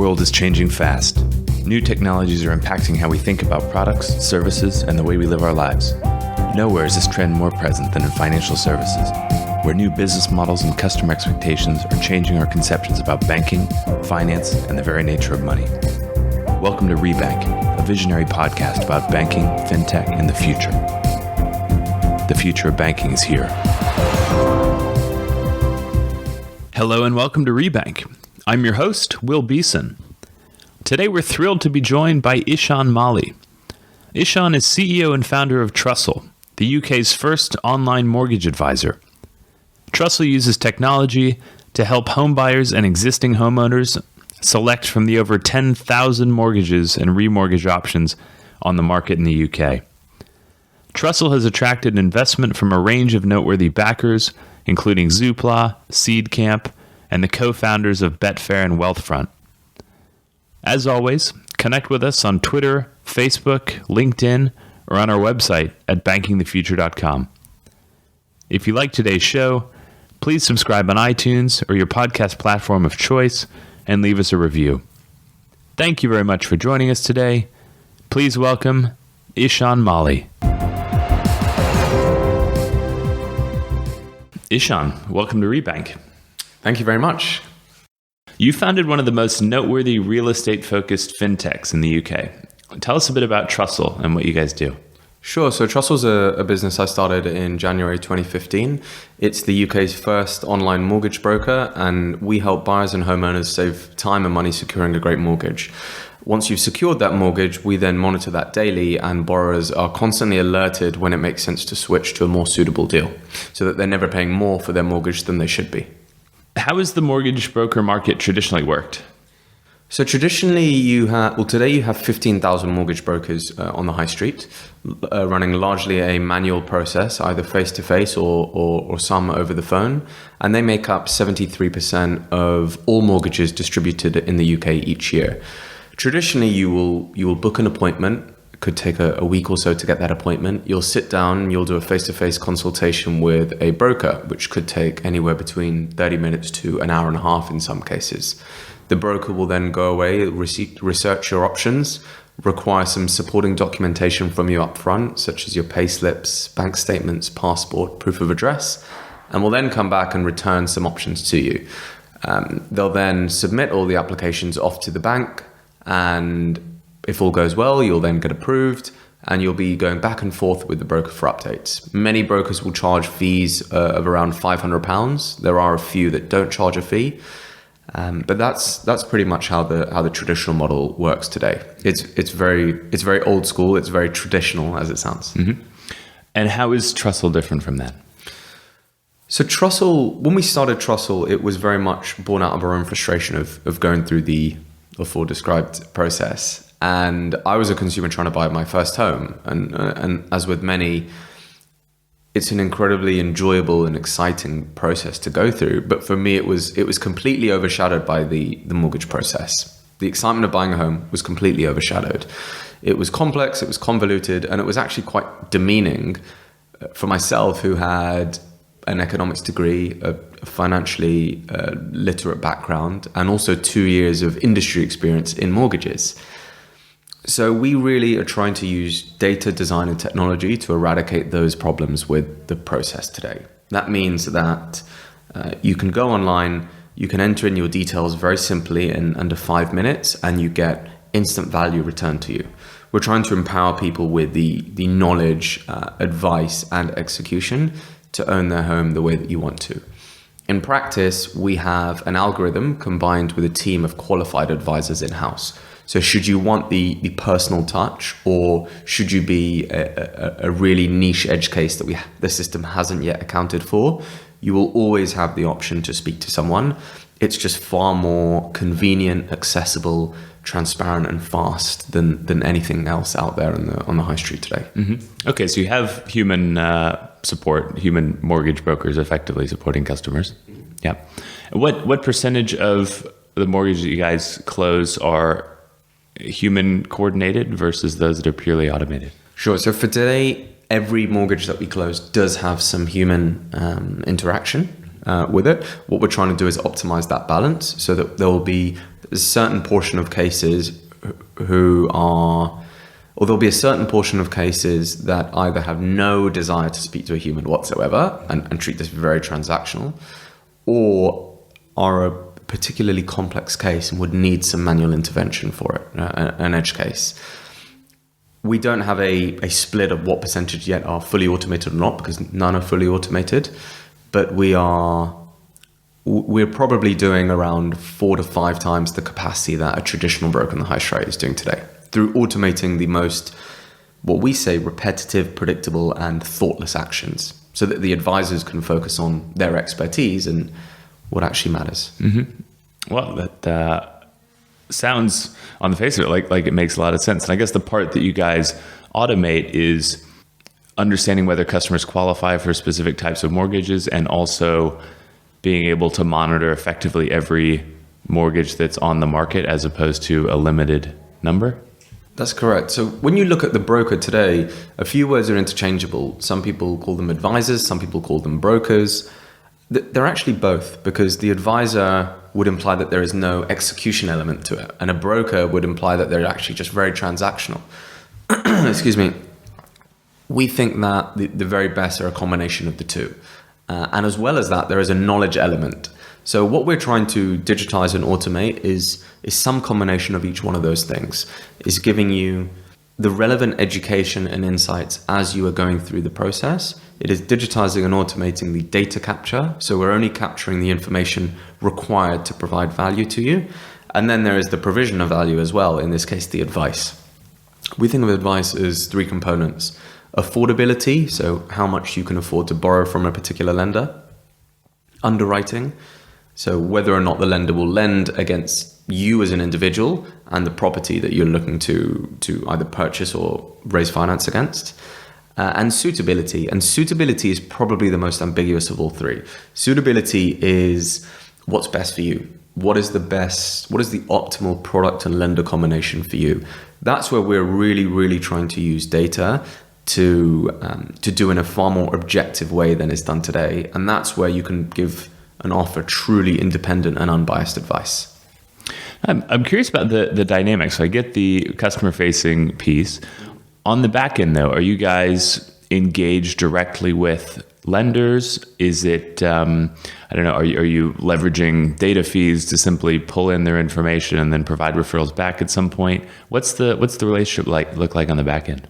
world is changing fast. New technologies are impacting how we think about products, services, and the way we live our lives. Nowhere is this trend more present than in financial services, where new business models and customer expectations are changing our conceptions about banking, finance, and the very nature of money. Welcome to Rebank, a visionary podcast about banking, fintech, and the future. The future of banking is here. Hello and welcome to Rebank. I'm your host, Will Beeson. Today we're thrilled to be joined by Ishaan Malhi. Ishaan is CEO and founder of Trussle, the UK's first online mortgage advisor. Trussle uses technology to help homebuyers and existing homeowners select from the over 10,000 mortgages and remortgage options on the market in the UK. Trussle has attracted investment from a range of noteworthy backers, including Zoopla, Seedcamp, and the co-founders of Betfair and Wealthfront. As always, connect with us on Twitter, Facebook, LinkedIn, or on our website at bankingthefuture.com. If you like today's show, please subscribe on iTunes or your podcast platform of choice and leave us a review. Thank you very much for joining us today. Please welcome Ishaan Malhi. Ishaan, welcome to Rebank. Thank you very much. You founded one of the most noteworthy real estate-focused fintechs in the UK. Tell us a bit about Trussle and what you guys do. Sure. So Trussle's a business I started in January 2015. It's the UK's first online mortgage broker, and we help buyers and homeowners save time and money securing a great mortgage. Once you've secured that mortgage, we then monitor that daily, and borrowers are constantly alerted when it makes sense to switch to a more suitable deal so that they're never paying more for their mortgage than they should be. How has the mortgage broker market traditionally worked? So traditionally, today you have 15,000 mortgage brokers on the high street, running largely a manual process, either face-to-face or some over the phone. And they make up 73% of all mortgages distributed in the UK each year. Traditionally, you will book an appointment. It could take a week or so to get that appointment. You'll sit down, you'll do a face-to-face consultation with a broker, which could take anywhere between 30 minutes to an hour and a half in some cases. The broker will then go away, research your options, require some supporting documentation from you up front, such as your pay slips, bank statements, passport, proof of address, and will then come back and return some options to you. They'll then submit all the applications off to the bank, and if all goes well, you'll then get approved, and you'll be going back and forth with the broker for updates. Many brokers will charge fees of around £500. There are a few that don't charge a fee. But that's pretty much how the traditional model works today. It's very old school. It's very traditional, as it sounds. Mm-hmm. And how is Trussle different from that? So Trussle, when we started Trussle, it was very much born out of our own frustration of going through the before described process. And I was a consumer trying to buy my first home, and as with many, it's an incredibly enjoyable and exciting process to go through. But for me, it was completely overshadowed by the mortgage process. The excitement of buying a home was completely overshadowed. It was complex, it was convoluted, and it was actually quite demeaning for myself, who had an economics degree, a financially literate background, and also 2 years of industry experience in mortgages. So we really are trying to use data, design, and technology to eradicate those problems with the process today. That means that you can go online, you can enter in your details very simply in under 5 minutes, and you get instant value returned to you. We're trying to empower people with the knowledge, advice, and execution to own their home the way that you want to. In practice, we have an algorithm combined with a team of qualified advisors in-house. So should you want the personal touch, or should you be a really niche edge case that the system hasn't yet accounted for, you will always have the option to speak to someone. It's just far more convenient, accessible, transparent, and fast than anything else out there on the high street today. Mm-hmm. Okay, so you have human support, human mortgage brokers effectively supporting customers. Yeah. What percentage of the mortgages that you guys close are human coordinated versus those that are purely automated? Sure. So for today, every mortgage that we close does have some human interaction with it. What we're trying to do is optimize that balance so that there will be a certain portion of cases or there'll be a certain portion of cases that either have no desire to speak to a human whatsoever and treat this very transactional, or are a particularly complex case and would need some manual intervention for it, an edge case. We don't have a split of what percentage yet are fully automated or not, because none are fully automated, but we're probably doing around 4 to 5 times the capacity that a traditional broker in the high street is doing today, through automating the most, what we say, repetitive, predictable, and thoughtless actions, so that the advisors can focus on their expertise and what actually matters. Mm-hmm. Well, that sounds, on the face of it, like it makes a lot of sense. And I guess the part that you guys automate is understanding whether customers qualify for specific types of mortgages, and also being able to monitor effectively every mortgage that's on the market as opposed to a limited number. That's correct. So when you look at the broker today, a few words are interchangeable. Some people call them advisors, some people call them brokers. They're actually both, because the advisor would imply that there is no execution element to it, and a broker would imply that they're actually just very transactional. Excuse me. We think that the very best are a combination of the two. And as well as that, there is a knowledge element. So what we're trying to digitize and automate is some combination of each one of those things, is giving you the relevant education and insights as you are going through the process. It is digitizing and automating the data capture. So we're only capturing the information required to provide value to you. And then there is the provision of value as well, in this case, the advice. We think of advice as 3 components. Affordability, so how much you can afford to borrow from a particular lender. Underwriting, so whether or not the lender will lend against you as an individual and the property that you're looking to either purchase or raise finance against. And suitability. And suitability is probably the most ambiguous of all 3. Suitability is what's best for you. What is the optimal product and lender combination for you? That's where we're really, really trying to use data to do in a far more objective way than is done today. And that's where you can give and offer truly independent and unbiased advice. I'm curious about the dynamics. So I get the customer-facing piece. On the back end, though, are you guys engaged directly with lenders? Is it, I don't know, are you leveraging data feeds to simply pull in their information and then provide referrals back at some point? What's the relationship look like on the back end?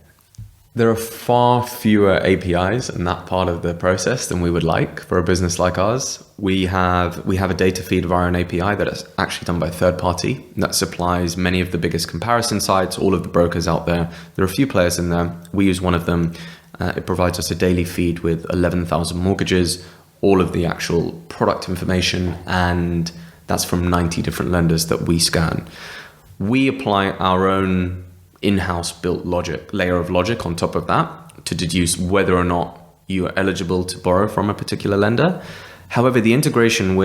There are far fewer APIs in that part of the process than we would like for a business like ours. We have a data feed via an API that is actually done by a third party that supplies many of the biggest comparison sites, all of the brokers out there. There are a few players in there. We use one of them. It provides us a daily feed with 11,000 mortgages, all of the actual product information, and that's from 90 different lenders that we scan. We apply our own in-house built layer of logic on top of that to deduce whether or not you are eligible to borrow from a particular lender. However, the integration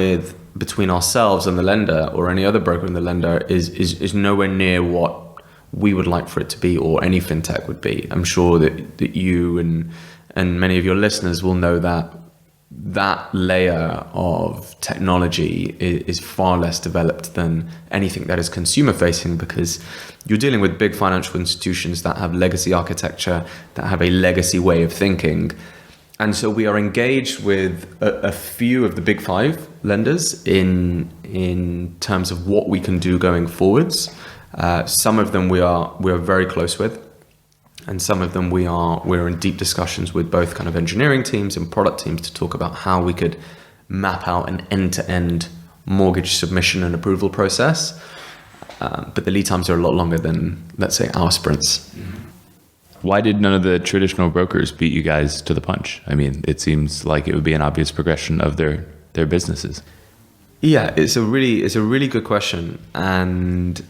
between ourselves and the lender, or any other broker and the lender, is nowhere near what we would like for it to be, or any fintech would be. I'm sure that you and many of your listeners will know that layer of technology is far less developed than anything that is consumer facing, because you're dealing with big financial institutions that have legacy architecture, that have a legacy way of thinking. And so we are engaged with a few of the big 5 lenders in terms of what we can do going forwards. Some of them we are very close with, and some of them we're in deep discussions with both kind of engineering teams and product teams to talk about how we could map out an end-to-end mortgage submission and approval process. But the lead times are a lot longer than, let's say, our sprints. Why did none of the traditional brokers beat you guys to the punch? I mean, it seems like it would be an obvious progression of their businesses. Yeah, it's a really good question, and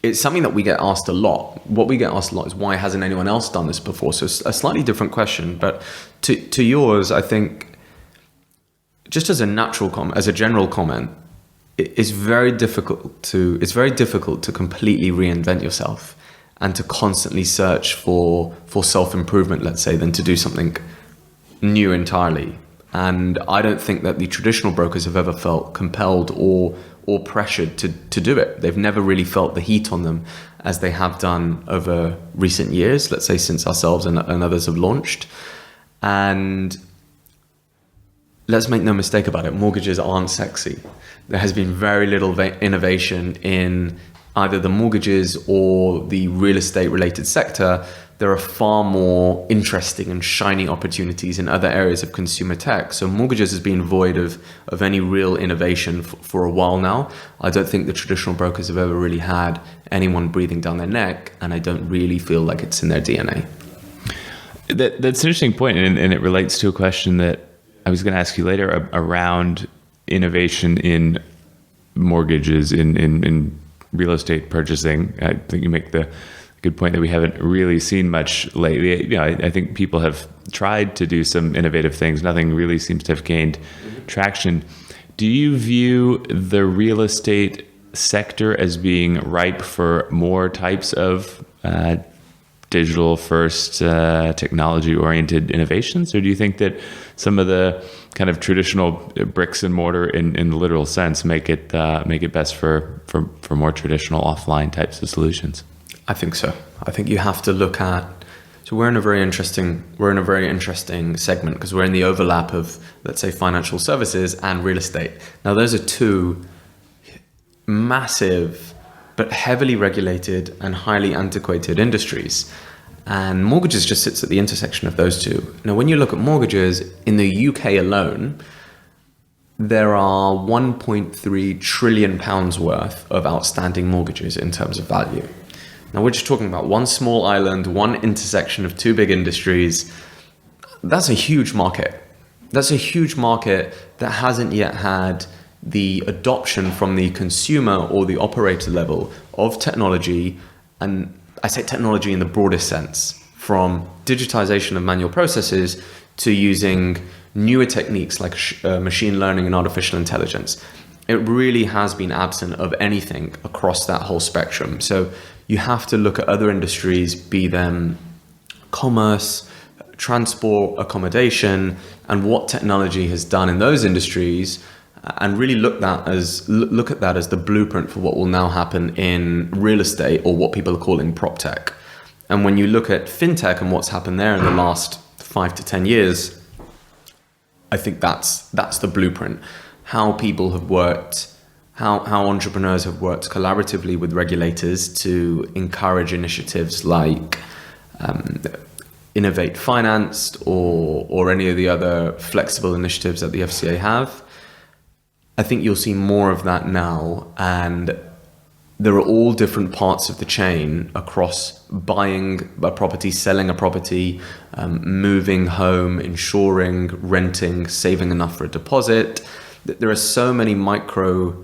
it's something that we get asked a lot. What we get asked a lot is, why hasn't anyone else done this before? So it's a slightly different question, but to yours, I think, just as a general comment, it's very difficult to completely reinvent yourself and to constantly search for self-improvement, let's say, than to do something new entirely. And I don't think that the traditional brokers have ever felt compelled or or pressured to do it. They've never really felt the heat on them as they have done over recent years, let's say since ourselves and others have launched. And let's make no mistake about it, mortgages aren't sexy. There has been very little innovation in either the mortgages or the real estate related sector. There are far more interesting and shiny opportunities in other areas of consumer tech. So mortgages has been void of any real innovation for a while now. I don't think the traditional brokers have ever really had anyone breathing down their neck, and I don't really feel like it's in their DNA. That's an interesting point, and it relates to a question that I was going to ask you later around innovation in mortgages, in real estate purchasing. I think you make the good point that we haven't really seen much lately. You know, I think people have tried to do some innovative things. Nothing really seems to have gained traction. Do you view the real estate sector as being ripe for more types of digital first technology oriented innovations, or do you think that some of the kind of traditional bricks and mortar in the literal sense make it best for more traditional offline types of solutions? I think so. I think you have to look at, so we're in a very interesting segment because we're in the overlap of, let's say, financial services and real estate. Now those are two massive but heavily regulated and highly antiquated industries. And mortgages just sits at the intersection of those two. Now, when you look at mortgages in the UK alone, there are 1.3 trillion pounds worth of outstanding mortgages in terms of value. Now, we're just talking about one small island, one intersection of two big industries. That's a huge market. That's a huge market that hasn't yet had the adoption from the consumer or the operator level of technology. And I say technology in the broadest sense, from digitization of manual processes to using newer techniques like machine learning and artificial intelligence. It really has been absent of anything across that whole spectrum. So you have to look at other industries, be them commerce, transport, accommodation, and what technology has done in those industries, and really look at that as the blueprint for what will now happen in real estate, or what people are calling prop tech. And when you look at fintech and what's happened there in the last 5 to 10 years, I think that's the blueprint. How people have worked, how entrepreneurs have worked collaboratively with regulators to encourage initiatives like Innovate Financed or any of the other flexible initiatives that the FCA have. I think you'll see more of that now, and there are all different parts of the chain across buying a property, selling a property, moving home, insuring, renting, saving enough for a deposit. There are so many micro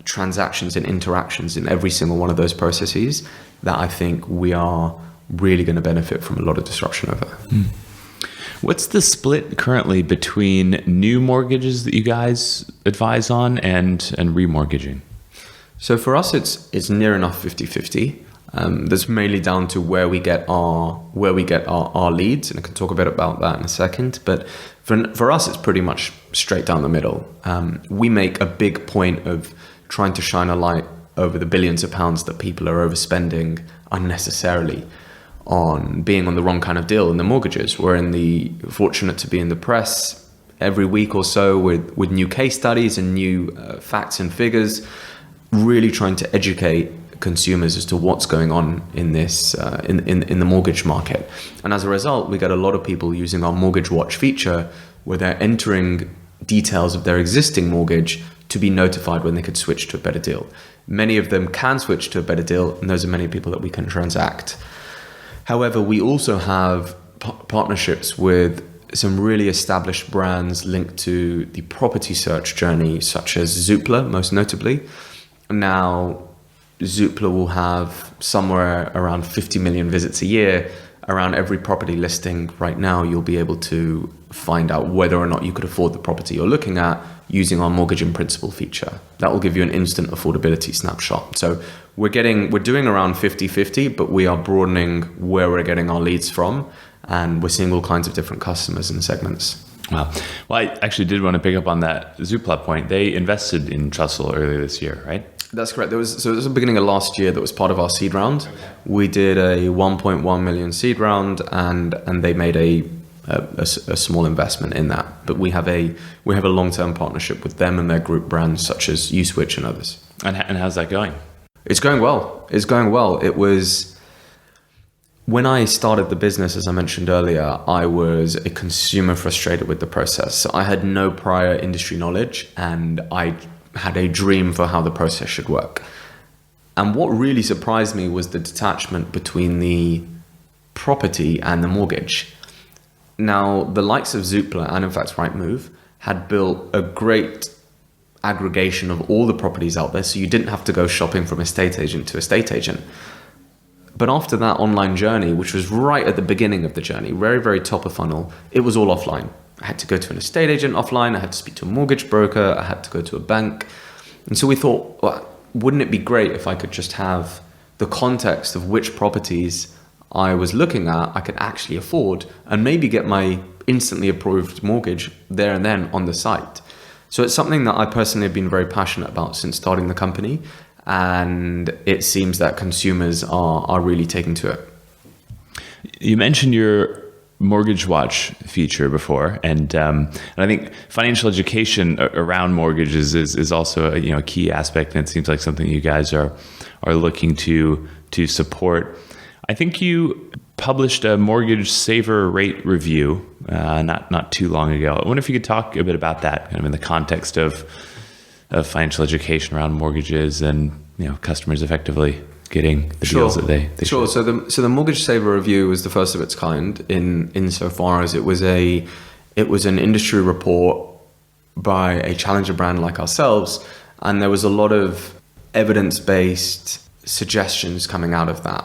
transactions and interactions in every single one of those processes that I think we are really going to benefit from a lot of disruption over. What's the split currently between new mortgages that you guys advise on and remortgaging? So for us, it's near enough 50-50. That's mainly down to where we get our leads, and I can talk a bit about that in a second. But for us, it's pretty much straight down the middle. We make a big point of trying to shine a light over the billions of pounds that people are overspending unnecessarily on being on the wrong kind of deal in the mortgages. We're fortunate to be in the press every week or so with new case studies and new facts and figures, really trying to educate consumers as to what's going on in this in the mortgage market. And as a result, we get a lot of people using our Mortgage Watch feature, where they're entering details of their existing mortgage to be notified when they could switch to a better deal. Many of them can switch to a better deal, and those are many people that we can transact. However, we also have partnerships with some really established brands linked to the property search journey, such as Zoopla, most notably. Now, Zoopla will have somewhere around 50 million visits a year. Around every property listing right now, you'll be able to find out whether or not you could afford the property you're looking at using our mortgage in principle feature. That will give you an instant affordability snapshot. So we're doing around 50-50, but we are broadening where we're getting our leads from, and we're seeing all kinds of different customers and segments. Wow. Well, I actually did want to pick up on that Zoopla point. They invested in Trussle earlier this year, right? That's correct. It was the beginning of last year that was part of our seed round. Okay. We did a 1.1 million seed round, and they made a small investment in that. But we have a long-term partnership with them and their group brands such as USwitch and others. And how's that going? It's going well. It was, when I started the business, as I mentioned earlier, I was a consumer frustrated with the process. So I had no prior industry knowledge, and I had a dream for how the process should work. And what really surprised me was the detachment between the property and the mortgage. Now, the likes of Zoopla and in fact Rightmove had built a great aggregation of all the properties out there, so you didn't have to go shopping from estate agent to estate agent. But after that online journey, which was right at the beginning of the journey, very, very top of funnel, it was all offline. I had to go to an estate agent offline, I had to speak to a mortgage broker, I had to go to a bank. And so we thought, well, wouldn't it be great if I could just have the context of which properties I was looking at I could actually afford, and maybe get my instantly approved mortgage there and then on the site. So it's something that I personally have been very passionate about since starting the company, and it seems that consumers are really taking to it. You mentioned your Mortgage Watch feature before, and I think financial education around mortgages is also a key aspect, and it seems like something you guys are looking to support. I think you published a mortgage saver rate review not too long ago. I wonder if you could talk a bit about that, kind of in the context of financial education around mortgages and customers effectively getting the deals that they sure. should. So the mortgage saver review was the first of its kind in so far as it was an industry report by a challenger brand like ourselves, and there was a lot of evidence-based suggestions coming out of that.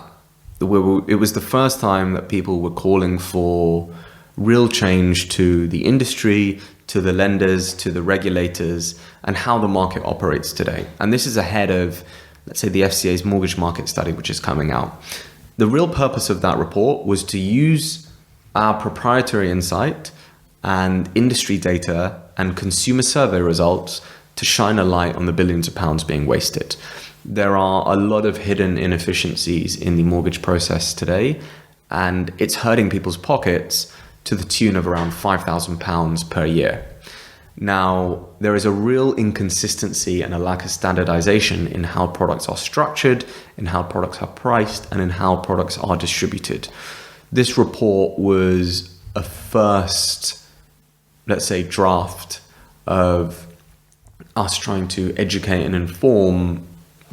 It was the first time that people were calling for real change to the industry, to the lenders, to the regulators, and how the market operates today. And this is ahead of, let's say, the FCA's mortgage market study, which is coming out. The real purpose of that report was to use our proprietary insight and industry data and consumer survey results to shine a light on the billions of pounds being wasted. There are a lot of hidden inefficiencies in the mortgage process today, and it's hurting people's pockets to the tune of around £5,000 per year. Now, there is a real inconsistency and a lack of standardization in how products are structured, in how products are priced, and in how products are distributed. This report was a first, let's say, draft of us trying to educate and inform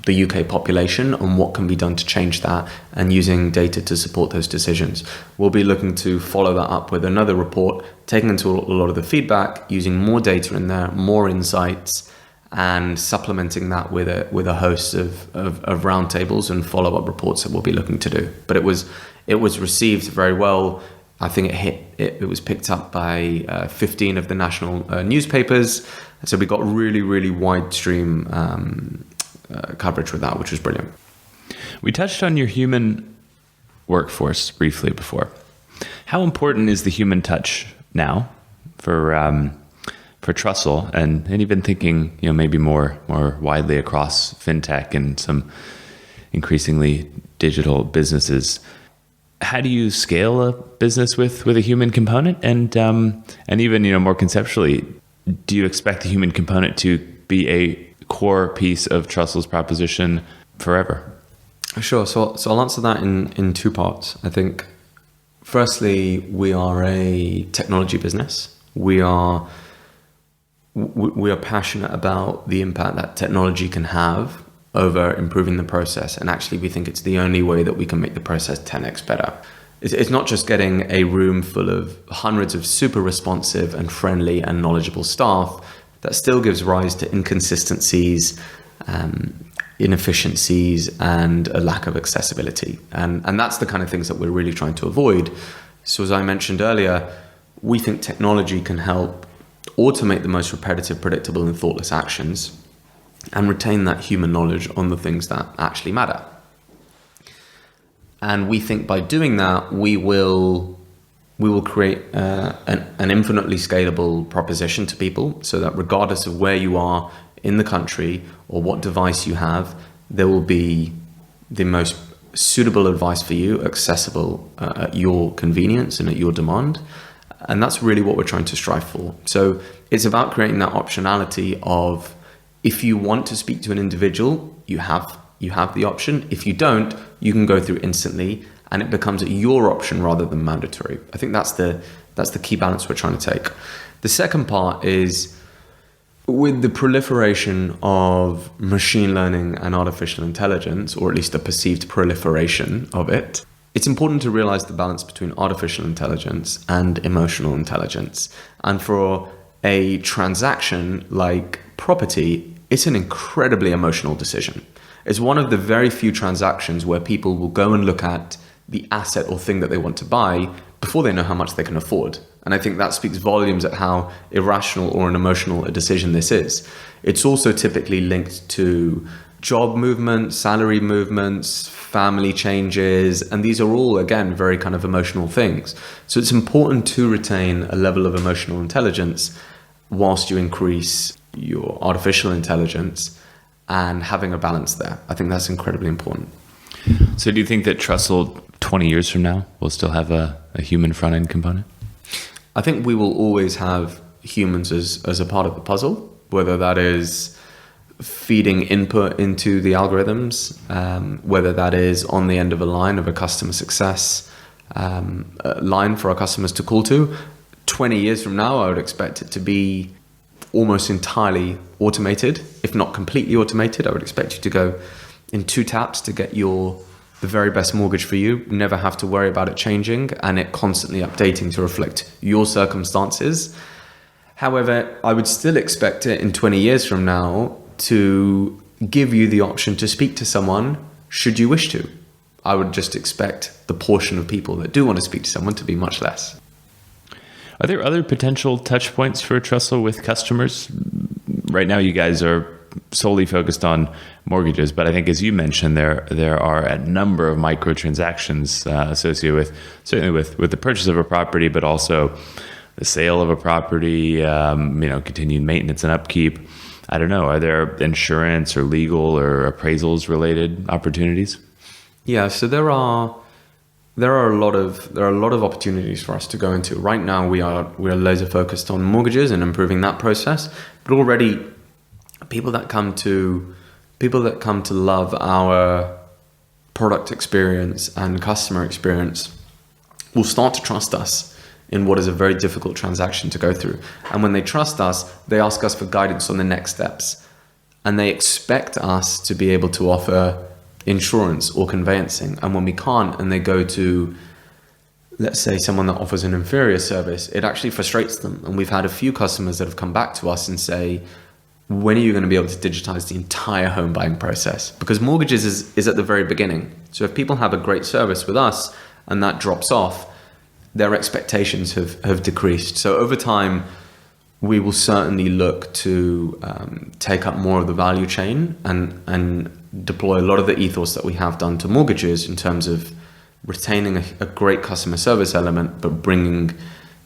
the UK population on what can be done to change that, and using data to support those decisions. We'll be looking to follow that up with another report, taking into a lot of the feedback, using more data in there, more insights, and supplementing that with a host of roundtables and follow-up reports that we'll be looking to do. But it was received very well. I think it was picked up by 15 of the national newspapers. So we got really, really wide stream coverage with that, which was brilliant. We touched on your human workforce briefly before. How important is the human touch now for Trussle, and even thinking maybe more widely across fintech and some increasingly digital businesses? How do you scale a business with a human component, and even more conceptually, do you expect the human component to be a core piece of Trussle's proposition forever? Sure. So I'll answer that in two parts. I think, firstly, we are a technology business. We are passionate about the impact that technology can have over improving the process, and actually we think it's the only way that we can make the process 10x better. It's not just getting a room full of hundreds of super responsive and friendly and knowledgeable staff. That still gives rise to inconsistencies, inefficiencies, and a lack of accessibility. And that's the kind of things that we're really trying to avoid. So as I mentioned earlier, we think technology can help automate the most repetitive, predictable, and thoughtless actions, and retain that human knowledge on the things that actually matter. And we think by doing that, we will we will create an infinitely scalable proposition to people so that regardless of where you are in the country or what device you have, there will be the most suitable advice for you, accessible at your convenience and at your demand. And that's really what we're trying to strive for. So it's about creating that optionality of, if you want to speak to an individual, you have the option. If you don't, you can go through instantly, and it becomes your option rather than mandatory. I think that's the key balance we're trying to take. The second part is, with the proliferation of machine learning and artificial intelligence, or at least the perceived proliferation of it, it's important to realize the balance between artificial intelligence and emotional intelligence. And for a transaction like property, it's an incredibly emotional decision. It's one of the very few transactions where people will go and look at the asset or thing that they want to buy before they know how much they can afford. And I think that speaks volumes at how irrational or an emotional a decision this is. It's also typically linked to job movement, salary movements, family changes, and these are all, again, very kind of emotional things. So it's important to retain a level of emotional intelligence whilst you increase your artificial intelligence, and having a balance there. I think that's incredibly important. So do you think that Trussle 20 years from now will still have a human front end component? I think we will always have humans as a part of the puzzle, whether that is feeding input into the algorithms, whether that is on the end of a line of a customer success line for our customers to call to. 20 years from now, I would expect it to be almost entirely automated, if not completely automated. I would expect you to go in 2 taps to get the very best mortgage for you, never have to worry about it changing, and it constantly updating to reflect your circumstances. However, I would still expect it in 20 years from now to give you the option to speak to someone should you wish to. I would just expect the portion of people that do want to speak to someone to be much less. Are there other potential touch points for Trussle with customers? Right now, you guys are solely focused on mortgages, but I think, as you mentioned, there are a number of microtransactions associated with, certainly with the purchase of a property, but also the sale of a property, continued maintenance and upkeep. I don't know. Are there insurance or legal or appraisals related opportunities? Yeah, so there are a lot of opportunities for us to go into. Right now, we are laser focused on mortgages and improving that process. But already, people that come to love our product experience and customer experience will start to trust us in what is a very difficult transaction to go through. And when they trust us, they ask us for guidance on the next steps, and they expect us to be able to offer insurance or conveyancing. And when we can't, and they go to, let's say, someone that offers an inferior service, it actually frustrates them. And we've had a few customers that have come back to us and say, when are you going to be able to digitize the entire home buying process? Because mortgages is at the very beginning. So if people have a great service with us and that drops off, their expectations have decreased. So over time, we will certainly look to take up more of the value chain and deploy a lot of the ethos that we have done to mortgages in terms of retaining a great customer service element, but bringing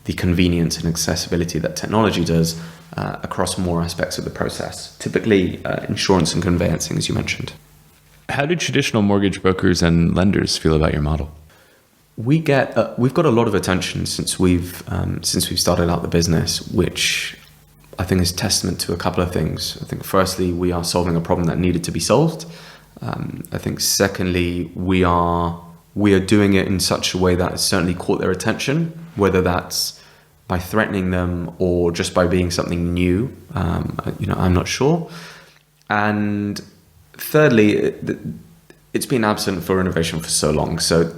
the convenience and accessibility that technology does across more aspects of the process, typically insurance and conveyancing, as you mentioned. How do traditional mortgage brokers and lenders feel about your model? We've got a lot of attention since we've started out the business, which I think is testament to a couple of things. I think firstly, we are solving a problem that needed to be solved. I think secondly, we are doing it in such a way that has certainly caught their attention, whether that's by threatening them or just by being something new. I'm not sure. And thirdly, it's been absent for innovation for so long. So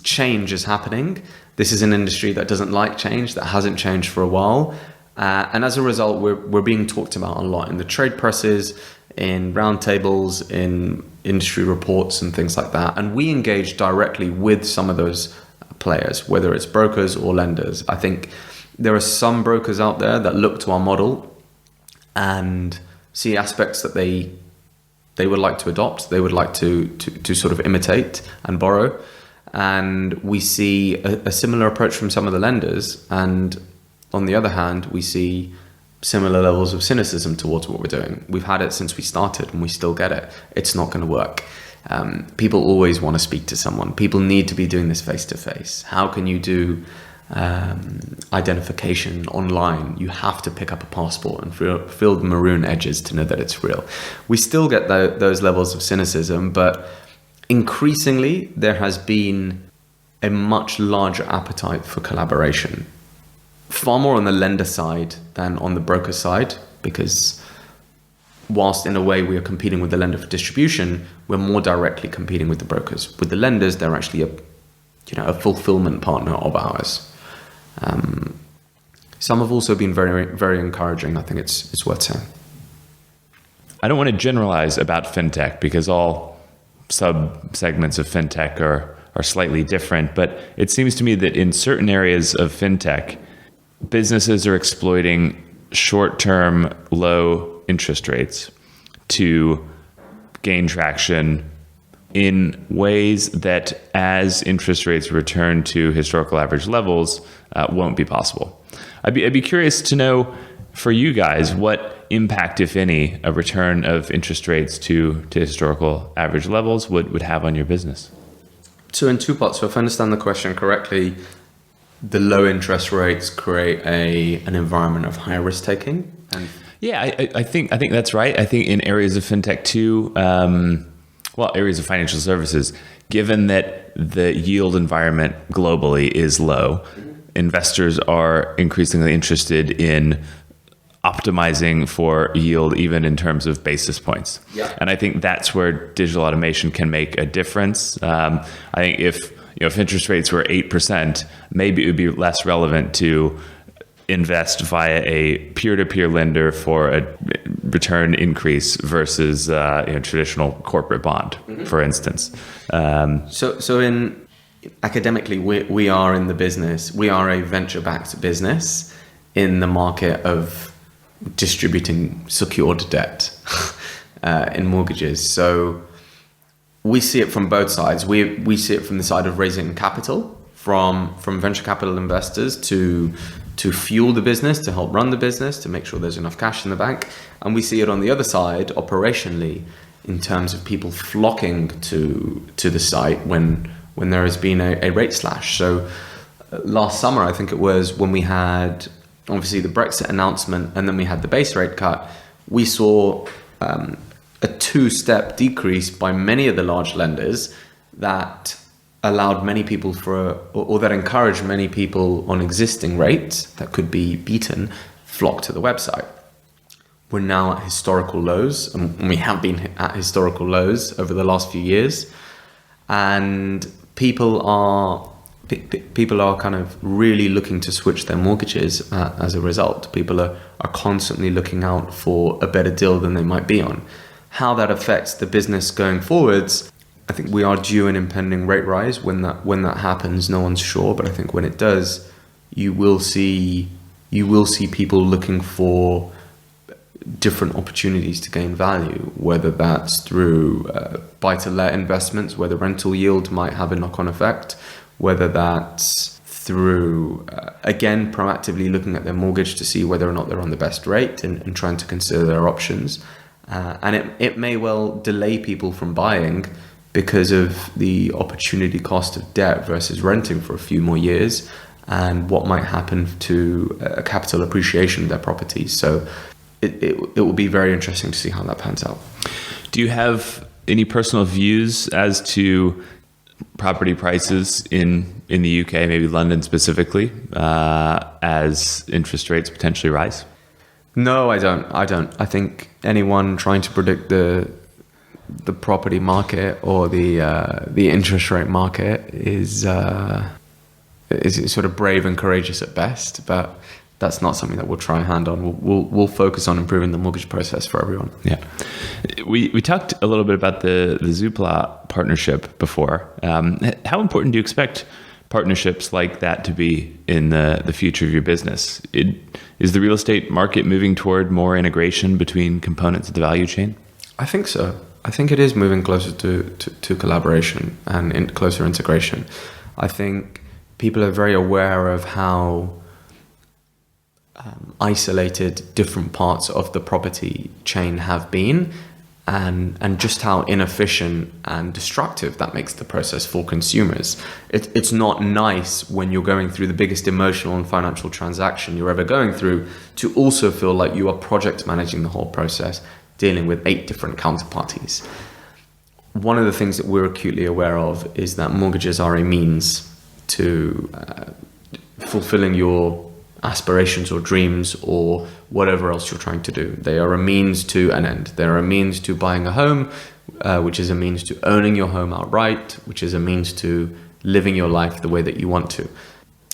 change is happening. This is an industry that doesn't like change, that hasn't changed for a while. And as a result, we're being talked about a lot in the trade presses, in roundtables, in industry reports and things like that. And we engage directly with some of those players, whether it's brokers or lenders. I think there are some brokers out there that look to our model and see aspects that they would like to adopt, they would like to sort of imitate and borrow. And we see a similar approach from some of the lenders. And on the other hand, we see similar levels of cynicism towards what we're doing. We've had it since we started and we still get it. It's not going to work. People always want to speak to someone. People need to be doing this face to face. How can you do identification online? You have to pick up a passport and feel the maroon edges to know that it's real. We still get those levels of cynicism, but increasingly there has been a much larger appetite for collaboration, far more on the lender side than on the broker side, because whilst in a way we are competing with the lender for distribution, we're more directly competing with the brokers. With the lenders, they're actually a fulfillment partner of ours. Some have also been very, very encouraging. I think it's worth saying. I don't want to generalize about fintech because all sub-segments of fintech are slightly different, but it seems to me that in certain areas of fintech, businesses are exploiting short-term low interest rates to gain traction in ways that, as interest rates return to historical average levels, won't be possible. I'd be curious to know, for you guys, what impact, if any, a return of interest rates to historical average levels would have on your business. So in two parts. So if I understand the question correctly, the low interest rates create an environment of higher risk taking. And yeah, I think that's right. I think in areas of fintech too, areas of financial services, given that the yield environment globally is low, investors are increasingly interested in optimizing for yield, even in terms of basis points. Yeah. And I think that's where digital automation can make a difference. I think if interest rates were 8%, maybe it would be less relevant to invest via a peer-to-peer lender for a return increase versus traditional corporate bond, for instance. So in academically, we are in the business. We are a venture-backed business in the market of distributing secured debt in mortgages. So we see it from both sides. We see it from the side of raising capital from venture capital investors to fuel the business, to help run the business, to make sure there's enough cash in the bank. And we see it on the other side operationally in terms of people flocking to the site when there has been a rate slash. So last summer, I think it was, when we had obviously the Brexit announcement and then we had the base rate cut, we saw a two-step decrease by many of the large lenders that allowed many people or that encouraged many people on existing rates that could be beaten flock to the website. We're now at historical lows, and we have been at historical lows over the last few years, and people are kind of really looking to switch their mortgages as a result. People are constantly looking out for a better deal than they might be on. How that affects the business going forwards, I think we are due an impending rate rise. When that happens, no one's sure, but I think when it does, you will see people looking for different opportunities to gain value, whether that's through buy-to-let investments, where the rental yield might have a knock-on effect, whether that's through, again, proactively looking at their mortgage to see whether or not they're on the best rate and trying to consider their options. And it may well delay people from buying because of the opportunity cost of debt versus renting for a few more years and what might happen to a capital appreciation of their properties. So it will be very interesting to see how that pans out. Do you have any personal views as to property prices in the UK, maybe London specifically, as interest rates potentially rise? No, I don't. I think anyone trying to predict the property market or the interest rate market is sort of brave and courageous at best, but that's not something that we'll try and hand on. We'll focus on improving the mortgage process for everyone. Yeah, we talked a little bit about the Zoopla partnership before. How important do you expect partnerships like that to be in the future of your business? Is the real estate market moving toward more integration between components of the value chain? I think so. I think it is moving closer to collaboration and closer integration. I think people are very aware of how isolated different parts of the property chain have been, and just how inefficient and destructive that makes the process for consumers. It's not nice when you're going through the biggest emotional and financial transaction you're ever going through to also feel like you are project managing the whole process, dealing with 8 different counterparties. One of the things that we're acutely aware of is that mortgages are a means to fulfilling your aspirations or dreams or whatever else you're trying to do. They are a means to an end. They're a means to buying a home, which is a means to owning your home outright, which is a means to living your life the way that you want to.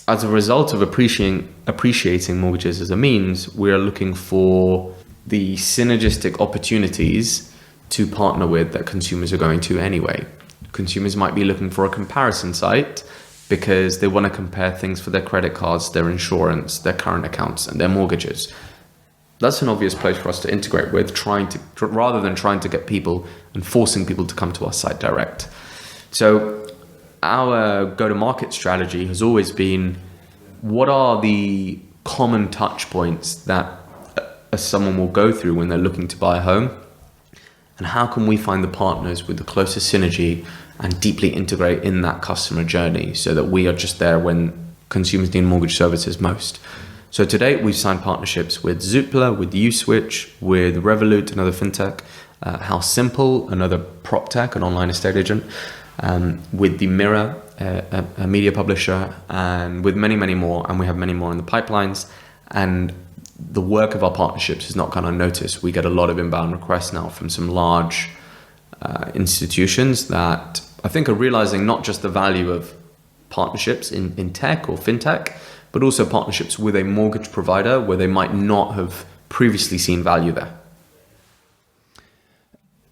As a result of appreciating mortgages as a means, we're looking for the synergistic opportunities to partner with that consumers are going to anyway. Consumers might be looking for a comparison site because they want to compare things for their credit cards, their insurance, their current accounts, and their mortgages. That's an obvious place for us to integrate with, rather than trying to get people and forcing people to come to our site direct. So our go-to-market strategy has always been, what are the common touch points that someone will go through when they're looking to buy a home? And how can we find the partners with the closest synergy and deeply integrate in that customer journey so that we are just there when consumers need mortgage services most? So to date, we've signed partnerships with Zoopla, with Uswitch, with Revolut, another fintech, House Simple, another prop tech, an online estate agent, with The Mirror, a media publisher, and with many, many more. And we have many more in the pipelines. And the work of our partnerships has not gone unnoticed. We get a lot of inbound requests now from some large institutions that I think are realizing not just the value of partnerships in tech or fintech, but also partnerships with a mortgage provider where they might not have previously seen value there.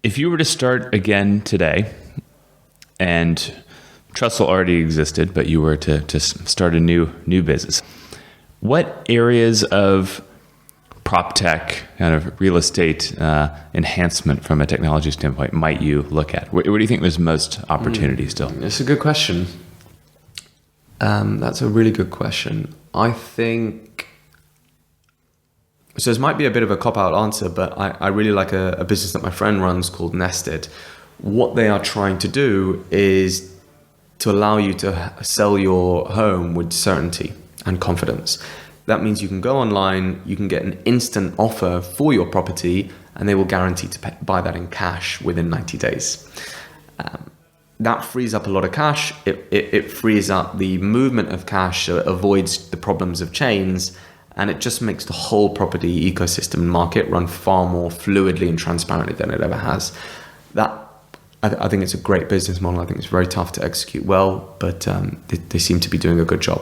If you were to start again today, and Trussle already existed, but you were to start a new business, what areas of prop tech, kind of real estate enhancement from a technology standpoint might you look at? Where do you think there's most opportunity still? It's a good question. That's a really good question. I think, so this might be a bit of a cop-out answer, but I really like a business that my friend runs called Nested. What they are trying to do is to allow you to sell your home with certainty and confidence. That means you can go online, you can get an instant offer for your property, and they will guarantee to buy that in cash within 90 days. That frees up a lot of cash. It frees up the movement of cash, so it avoids the problems of chains, and it just makes the whole property ecosystem and market run far more fluidly and transparently than it ever has. I think it's a great business model. I think it's very tough to execute well, but they seem to be doing a good job.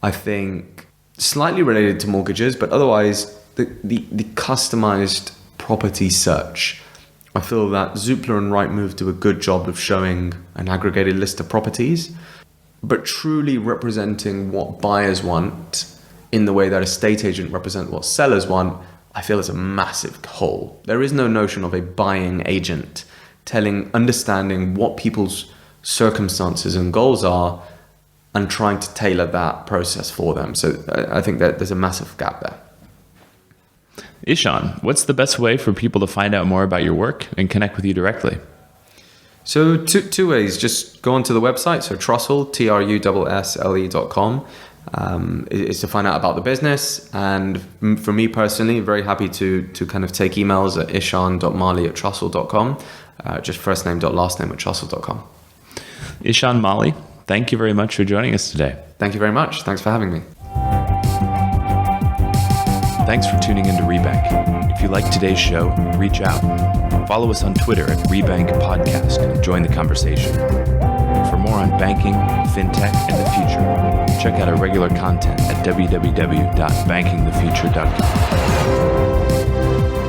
I think slightly related to mortgages, but otherwise the customized property search. I feel that Zoopla and Rightmove do a good job of showing an aggregated list of properties, but truly representing what buyers want in the way that a estate agent represents what sellers want, I feel is a massive hole. There is no notion of a buying agent understanding what people's circumstances and goals are and trying to tailor that process for them. So I think that there's a massive gap there. Ishaan, what's the best way for people to find out more about your work and connect with you directly? So two ways. Just go onto the website. So Trussle, TRUSSLE.com, is to find out about the business. And for me personally, very happy to kind of take emails at ishaan.malhi@trussle.com. Just first name dot last name at trussle.com. Ishaan Malhi, thank you very much for joining us today. Thank you very much. Thanks for having me. Thanks for tuning into Rebank. If you like today's show, reach out. Follow us on Twitter at Rebank Podcast and join the conversation. For more on banking, fintech, and the future, check out our regular content at www.bankingthefuture.com.